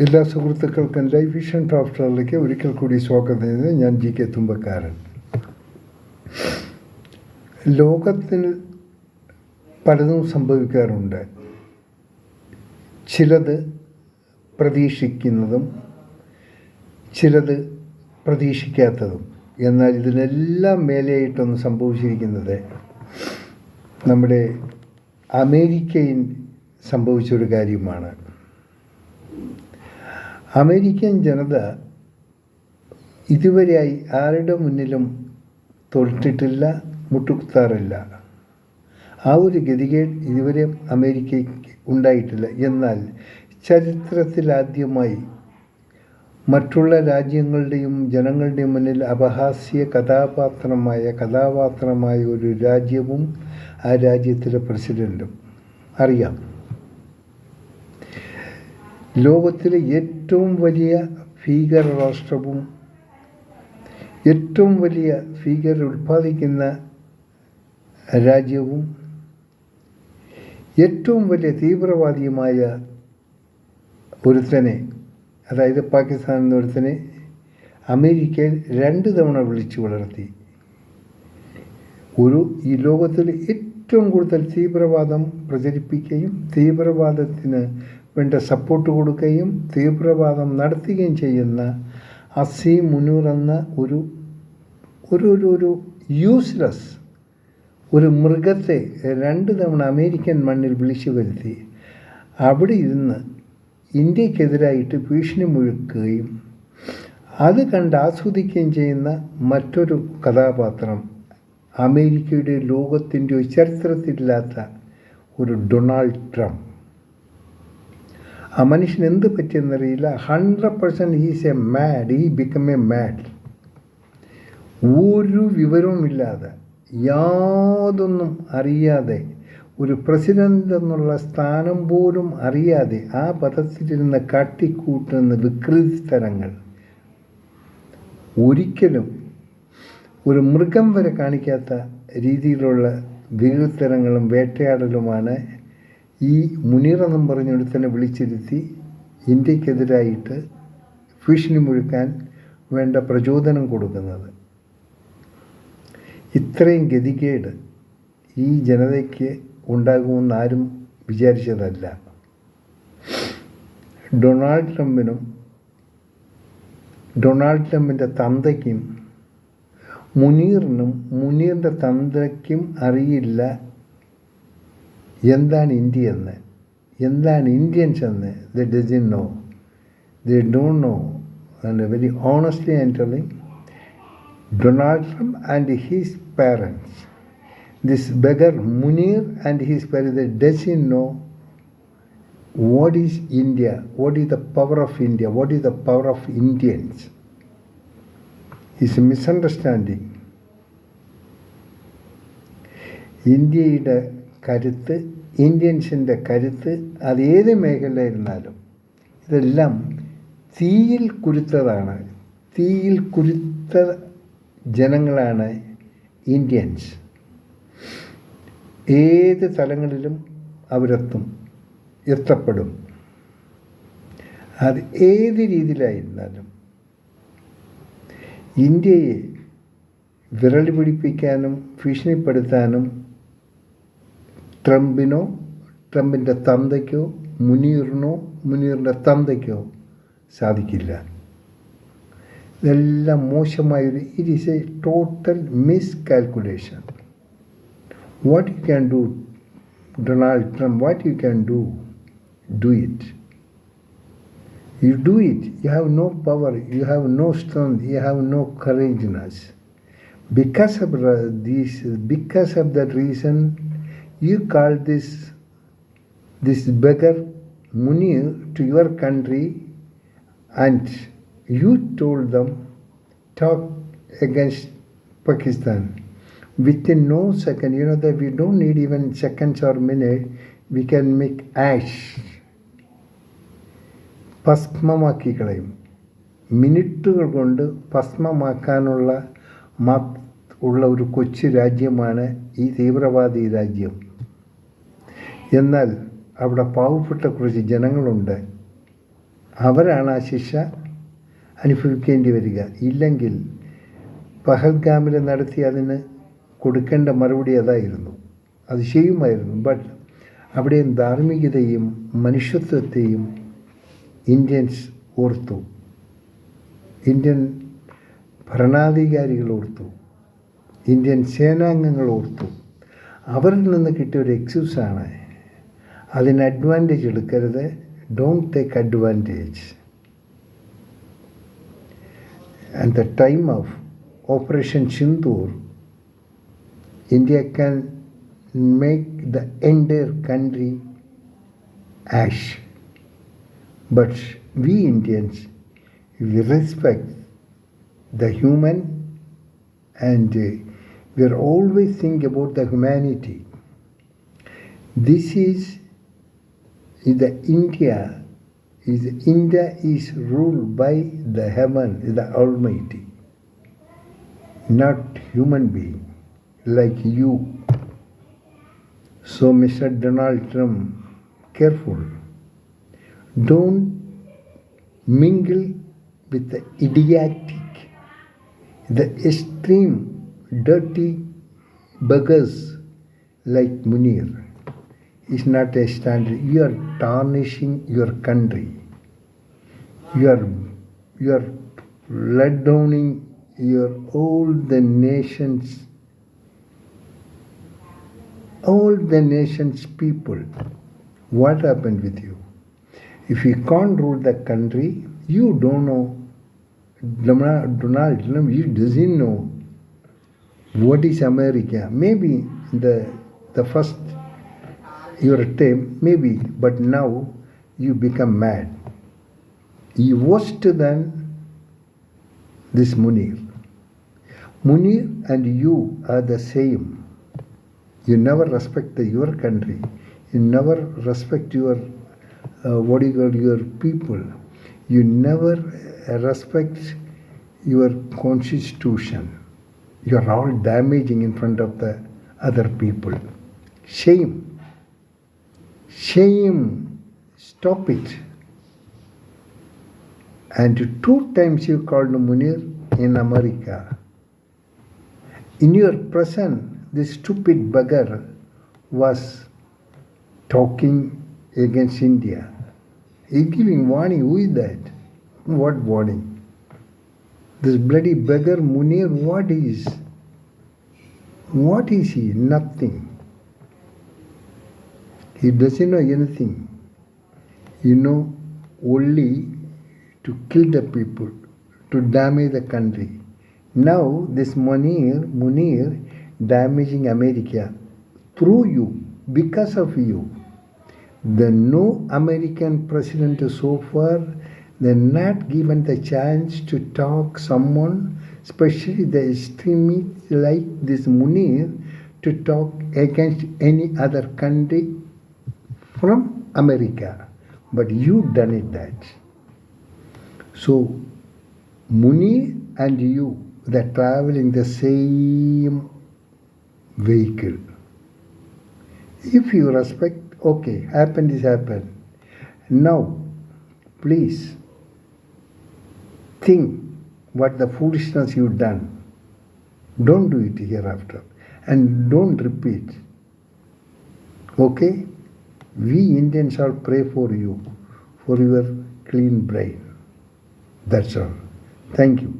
എല്ലാ സുഹൃത്തുക്കൾക്കും life vision ക്രാഫ്റ്ററിലേക്ക് ഒരിക്കൽ കൂടി സ്വാഗതം ചെയ്യുന്നത് ഞാൻ GK തുമ്പക്കാരൻ. ലോകത്തിൽ പലതും സംഭവിക്കാറുണ്ട്. ചിലത് പ്രതീക്ഷിക്കുന്നതും ചിലത് പ്രതീക്ഷിക്കാത്തതും. എന്നാൽ ഇതിനെല്ലാം മേലെയായിട്ടൊന്ന് സംഭവിച്ചിരിക്കുന്നത് നമ്മുടെ അമേരിക്കയിൽ സംഭവിച്ചൊരു കാര്യമാണ്. അമേരിക്കൻ ജനത ഇതുവരെയായി ആരുടെ മുന്നിലും തോറ്റിട്ടില്ല, മുട്ടുകുത്താറില്ല. ആ ഒരു ഗതികേട് ഇതുവരെ അമേരിക്കയ്ക്ക് ഉണ്ടായിട്ടില്ല. എന്നാൽ ചരിത്രത്തിലാദ്യമായി മറ്റുള്ള രാജ്യങ്ങളുടെയും ജനങ്ങളുടെയും മുന്നിൽ അപഹാസ്യ കഥാപാത്രമായ ഒരു രാജ്യവും ആ രാജ്യത്തിലെ പ്രസിഡൻറ്റും അറിയാം. ലോകത്തിലെ ഏറ്റവും വലിയ ഭീകര രാഷ്ട്രവും ഏറ്റവും വലിയ ഭീകരർ ഉൽപ്പാദിക്കുന്ന രാജ്യവും ഏറ്റവും വലിയ തീവ്രവാദിയുമായ ഒരുത്തനെ, അതായത് പാകിസ്ഥാൻ എന്നൊരുത്തനെ അമേരിക്കയിൽ 2 തവണ വിളിച്ചു വളർത്തി. ഈ ലോകത്തിൽ ഏറ്റവും കൂടുതൽ തീവ്രവാദം പ്രചരിപ്പിക്കുകയും തീവ്രവാദത്തിന് വേണ്ട സപ്പോർട്ട് കൊടുക്കുകയും തീവ്രവാദം നടത്തുകയും ചെയ്യുന്ന അസീം മുനീർ എന്ന ഒരു യൂസ്ലെസ് ഒരു മൃഗത്തെ 2 തവണ അമേരിക്കൻ മണ്ണിൽ വിളിച്ചു വരുത്തി അവിടെ ഇരുന്ന് ഇന്ത്യക്കെതിരായിട്ട് ഭീഷണി മുഴക്കുകയും അത് കണ്ട് ആസ്വദിക്കുകയും ചെയ്യുന്ന മറ്റൊരു കഥാപാത്രം അമേരിക്കയുടെ ലോകത്തിൻ്റെ ചരിത്രത്തിലില്ലാത്ത ഒരു ഡൊണാൾഡ് ട്രംപ്. ആ മനുഷ്യൻ എന്ത് പറ്റിയെന്നറിയില്ല. 100% he's he become A mad. ഒരു വിവരവുമില്ലാതെ, യാതൊന്നും അറിയാതെ, ഒരു പ്രസിഡൻ്റ് എന്നുള്ള സ്ഥാനം പോലും അറിയാതെ ആ പദത്തിലിരുന്ന് കാട്ടിക്കൂട്ടുന്ന വികൃതിത്തരങ്ങൾ ഒരിക്കലും ഒരു മൃഗം വരെ കാണിക്കാത്ത രീതിയിലുള്ള വികൃതിത്തരങ്ങളും വേട്ടയാടലുമാണ് ഈ മുനീർ എന്നും പറഞ്ഞൊരുത്തനെ വിളിച്ചിരുത്തി ഇന്ത്യക്കെതിരായിട്ട് ഭീഷണി മുഴുക്കാൻ വേണ്ട പ്രചോദനം കൊടുക്കുന്നത്. ഇത്രയും ഗതികേട് ഈ ജനതയ്ക്ക് ഉണ്ടാകുമെന്ന് ആരും വിചാരിച്ചതല്ല. ഡൊണാൾഡ് ട്രംപിൻ്റെ തന്തയ്ക്കും മുനീറിൻ്റെ തന്തയ്ക്കും അറിയില്ല എന്താണ് ഇന്ത്യ എന്ന്, എന്താണ് ഇന്ത്യൻസ് എന്ന്. They doesn't know. They don't know. And very honestly I am telling, Donald Trump and his parents, this beggar Munir and his parents, they doesn't know what is India, what is the power of India, what is the power of Indians. It's a misunderstanding. ഇന്ത്യയുടെ കരുത്ത്, ഇന്ത്യൻസിൻ്റെ കരുത്ത്, അത് ഏത് മേഖലയിലിരുന്നാലും ഇതെല്ലാം തീയിൽ കുരുത്തതാണ്. തീയിൽ കുരുത്ത ജനങ്ങളാണ് Indians. ഏത് തലങ്ങളിലും എത്തപ്പെടും. അത് ഏത് രീതിയിലായിരുന്നാലും ഇന്ത്യയെ വിരൽ പിടിപ്പിക്കാനും ഭീഷണിപ്പെടുത്താനും ട്രംപിൻ്റെ തന്തയ്ക്കോ മുനീറിൻ്റെ തന്തയ്ക്കോ സാധിക്കില്ല. ഇതെല്ലാം മോശമായൊരു, it is a total miscalculation. What you can do, Donald Trump, what you can do it. You do it. You have no power, you have no strength, you have no courageousness. Because of that reason, you call this beggar Munir to your country and you told them talk against Pakistan. Within no second, you know that we don't need even seconds or minutes, we can make ash. ഭസ്മമാക്കി കളയും. മിനിറ്റുകൾ കൊണ്ട് ഭസ്മമാക്കാനുള്ള ഒരു കൊച്ചു രാജ്യമാണ് ഈ തീവ്രവാദി രാജ്യം. എന്നാൽ അവിടെ പാവപ്പെട്ട കുറച്ച് ജനങ്ങളുണ്ട്. അവരാണ് ആ ശിക്ഷ അനുഭവിക്കേണ്ടി വരിക. ഇല്ലെങ്കിൽ പഹൽഗാമിൽ നടത്തി അതിന് കൊടുക്കേണ്ട മറുപടി അതായിരുന്നു, അത് ചെയ്യുമായിരുന്നു. ബട്ട് അവിടെയും ധാർമ്മികതയും മനുഷ്യത്വത്തെയും ഇന്ത്യൻസ് ഓർത്തു, ഇന്ത്യൻ ഭരണാധികാരികൾ ഓർത്തു, ഇന്ത്യൻ സേനാംഗങ്ങൾ ഓർത്തു. അവരിൽ നിന്ന് കിട്ടിയ ഒരു എക്സ്ക്യൂസാണ്, അതിന് അഡ്വാൻറ്റേജ് എടുക്കരുത്, don't take advantage. At the time of Operation Sindoor, India can make the entire country ash. But we Indians, we respect the human and we are always think about the humanity. This is the India is ruled by the heaven, the Almighty, not human being like you. So Mr. Donald Trump, careful. Don't mingle with the idiotic, the extreme, dirty beggars like Munir. Is not a standard. You are tarnishing your country. You are let downing all the nations people. What happened with you? If you can't rule the country, you don't know. Donald Trump, he doesn't know what is America. Maybe the first your time, maybe, but now you become mad. He worse than this Munir. Munir and you are the same. You never respect your country. You never respect your your people. You never respect your constitution. You are all damaging in front of the other people. Shame. Shame. Stop it. And 2 times you called Munir in America. In your presence, this stupid beggar was talking against India. He is giving warning. Who is that? What warning? This bloody beggar Munir, what is? What is he? Nothing. He doesn't know anything. You know only to kill the people, to damage the country. Now this Munir damaging America through you, because of you. The no American president so far, they're not given the chance to talk someone, especially the extremists like this Munir, to talk against any other country from America. But you done it that. So Munir and you, they're traveling the same vehicle. If you respect, okay, happened is happened. Now, please think what the foolishness you've done. Don't do it hereafter. And don't repeat. Okay? We Indians all pray for you, for your clean brain. That's all. Thank you.